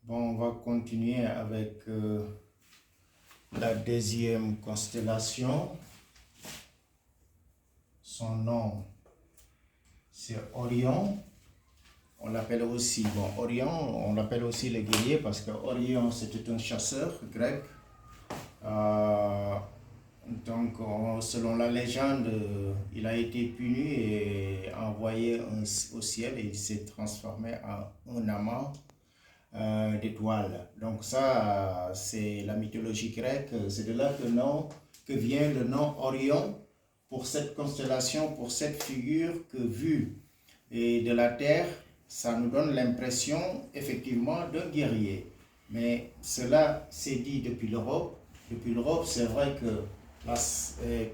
Bon, on va continuer avec la deuxième constellation. Son nom, c'est Orion. On l'appelle aussi, Orion, on l'appelle aussi le guerrier parce que Orion, c'était un chasseur grec. Selon la légende, il a été puni et envoyé au ciel et il s'est transformé en un amant d'étoiles. Donc ça, c'est la mythologie grecque. C'est de là que vient le nom Orion pour cette constellation, pour cette figure que vue et de la Terre, ça nous donne l'impression effectivement d'un guerrier. Mais cela s'est dit depuis l'Europe. Depuis l'Europe, c'est vrai que la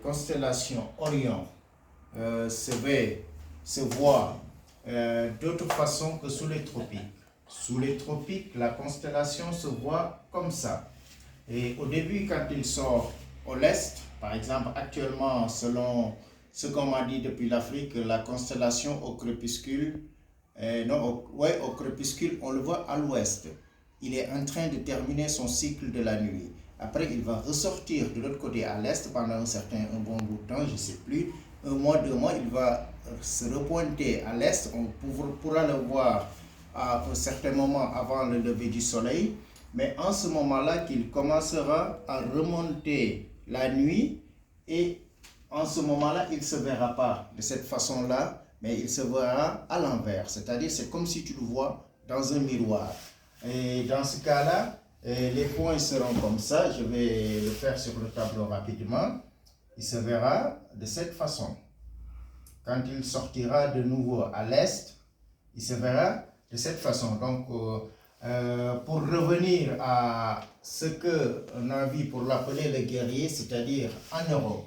constellation Orion se voit d'autre façon que sous les tropiques. Sous les tropiques, la constellation se voit comme ça. Et au début, quand il sort au l'est, par exemple, actuellement, selon ce qu'on m'a dit depuis l'Afrique, la constellation au crépuscule, au crépuscule, on le voit à l'ouest. Il est en train de terminer son cycle de la nuit. Après, il va ressortir de l'autre côté à l'est pendant un bon bout de temps, je ne sais plus. Un mois, 2 mois, il va se repointer à l'est. On pourra le voir à un certain moment avant le lever du soleil. Mais en ce moment-là qu'il commencera à remonter la nuit et en ce moment-là, il ne se verra pas de cette façon-là, mais il se verra à l'envers. C'est-à-dire, c'est comme si tu le vois dans un miroir. Et dans ce cas-là, les points seront comme ça. Je vais le faire sur le tableau rapidement. Il se verra de cette façon. Quand il sortira de nouveau à l'est, il se verra de cette façon. Donc, pour revenir à ce qu'on a vu pour l'appeler le guerrier, c'est-à-dire en Europe,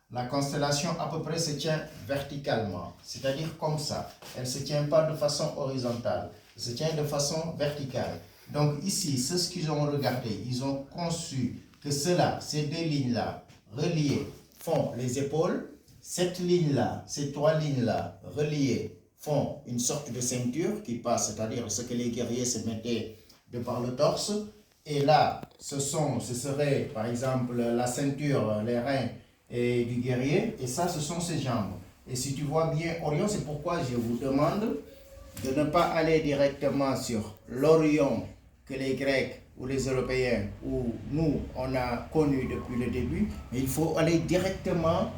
la constellation à peu près se tient verticalement, c'est-à-dire comme ça. Elle ne se tient pas de façon horizontale, elle se tient de façon verticale. Donc ici, c'est ce qu'ils ont regardé. Ils ont conçu que ces deux lignes-là, reliées, font les épaules. Cette ligne-là, ces trois lignes-là, reliées, font une sorte de ceinture qui passe, c'est-à-dire ce que les guerriers se mettaient de par le torse. Et là, ce serait par exemple la ceinture, les reins et du guerrier. Et ça, ce sont ses jambes. Et si tu vois bien Orion, c'est pourquoi je vous demande de ne pas aller directement sur l'Orion que les Grecs ou les Européens ou nous, on a connu depuis le début. Mais il faut aller directement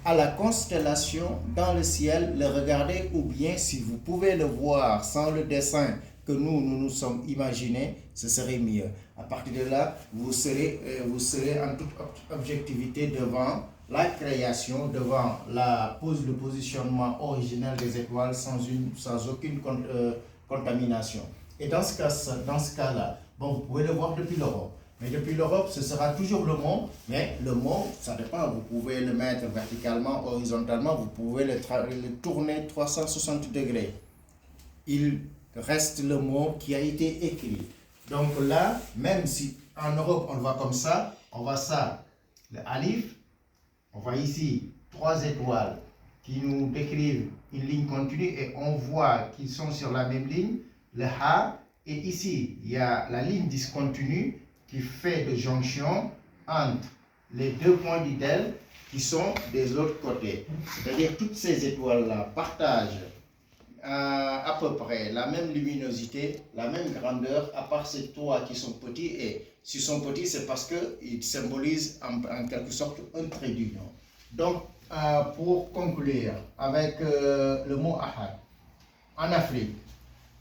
à la constellation dans le ciel, le regarder, ou bien si vous pouvez le voir sans le dessin que nous sommes imaginés, ce serait mieux. À partir de là, vous serez en toute objectivité devant la création, devant le positionnement original des étoiles sans aucune contamination. Et dans ce cas-là, vous pouvez le voir depuis l'Europe. Mais depuis l'Europe, ce sera toujours le mont, mais le mont, ça dépend, vous pouvez le mettre verticalement, horizontalement, vous pouvez le tourner 360 degrés. Il reste le mot qui a été écrit. Donc là, même si en Europe on le voit comme ça, on voit ça, le alif, on voit ici 3 étoiles qui nous décrivent une ligne continue et on voit qu'ils sont sur la même ligne, le ha, et ici il y a la ligne discontinue qui fait de jonction entre les deux points d'idèle qui sont des autres côtés. C'est-à-dire toutes ces étoiles-là partagent à peu près la même luminosité, la même grandeur, à part ces trois qui sont petits. Et s'ils sont petits, c'est parce qu'ils symbolisent en quelque sorte un trait d'union. Donc, pour conclure avec le mot Ahad, en Afrique,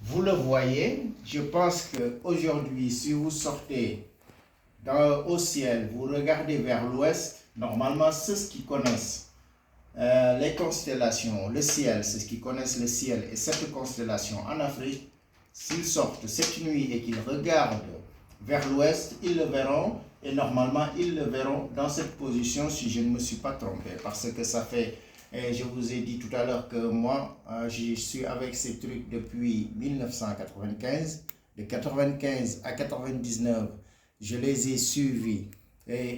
vous le voyez, je pense qu'aujourd'hui, si vous sortez au ciel, vous regardez vers l'ouest, normalement, ceux qui connaissent les constellations, le ciel, c'est ce qui connaissent le ciel et cette constellation en Afrique, s'ils sortent cette nuit et qu'ils regardent vers l'ouest, ils le verront et normalement ils le verront dans cette position si je ne me suis pas trompé, parce que ça fait, je vous ai dit tout à l'heure que moi, je suis avec ces trucs depuis 1995, de 95 à 99, je les ai suivis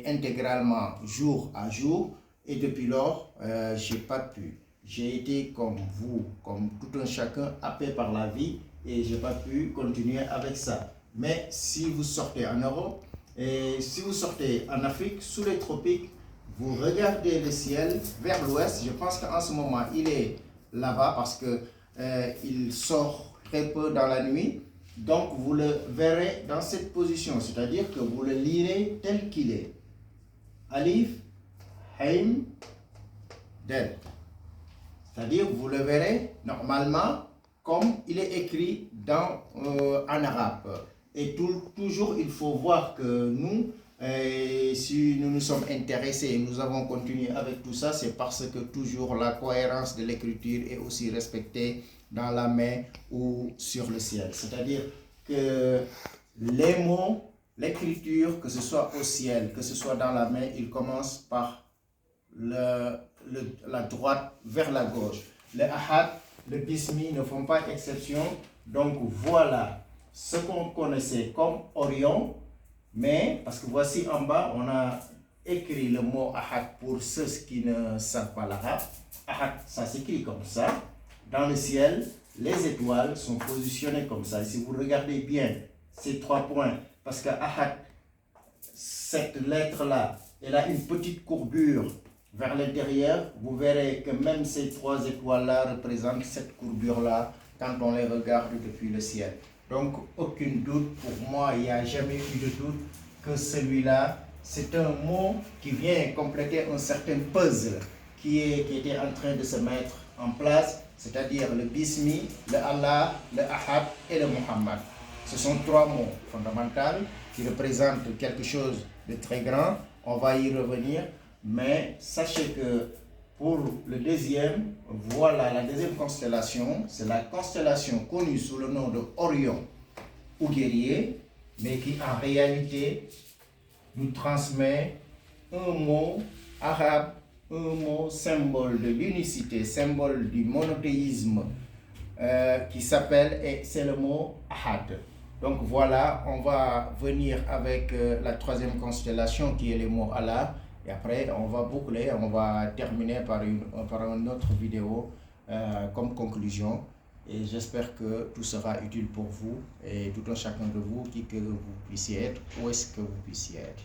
intégralement jour à jour. Et depuis lors, je n'ai pas pu. J'ai été comme vous, comme tout un chacun, happé par la vie et je n'ai pas pu continuer avec ça. Mais si vous sortez en Europe et si vous sortez en Afrique, sous les tropiques, vous regardez le ciel vers l'ouest. Je pense qu'en ce moment, il est là-bas parce que il sort très peu dans la nuit. Donc, vous le verrez dans cette position, c'est-à-dire que vous le lirez tel qu'il est. Alif, Haim, Del. C'est-à-dire, vous le verrez normalement comme il est écrit en arabe. Et toujours, il faut voir que nous, si nous nous sommes intéressés et nous avons continué avec tout ça, c'est parce que toujours la cohérence de l'écriture est aussi respectée dans la main ou sur le ciel. C'est-à-dire que les mots, l'écriture, que ce soit au ciel, que ce soit dans la main, il commence par la droite vers la gauche. Le ahad, le bismi ne font pas exception. Donc voilà ce qu'on connaissait comme Orion. Mais, parce que voici en bas, on a écrit le mot ahad pour ceux qui ne savent pas l'arabe. Ahad, ça s'écrit comme ça. Dans le ciel, les étoiles sont positionnées comme ça. Et si vous regardez bien ces 3 points, parce que ahad, cette lettre-là, elle a une petite courbure vers l'intérieur. Vous verrez que même ces 3 étoiles-là représentent cette courbure-là quand on les regarde depuis le ciel. Donc, aucun doute, pour moi, il n'y a jamais eu de doute que celui-là, c'est un mot qui vient compléter un certain puzzle qui était en train de se mettre en place, c'est-à-dire le Bismi, le Allah, le Ahad et le Muhammad. Ce sont 3 mots fondamentaux qui représentent quelque chose de très grand. On va y revenir, mais sachez que pour le deuxième, voilà la deuxième constellation, c'est la constellation connue sous le nom de Orion ou guerrier, mais qui en réalité nous transmet un mot arabe, un mot symbole de l'unicité, symbole du monothéisme qui s'appelle, et c'est le mot Ahad. Donc voilà, on va venir avec la 3e constellation qui est le mot Allah. Et après, on va boucler, on va terminer par une autre vidéo comme conclusion. Et j'espère que tout sera utile pour vous et tout un chacun de vous, qui que vous puissiez être, où est-ce que vous puissiez être.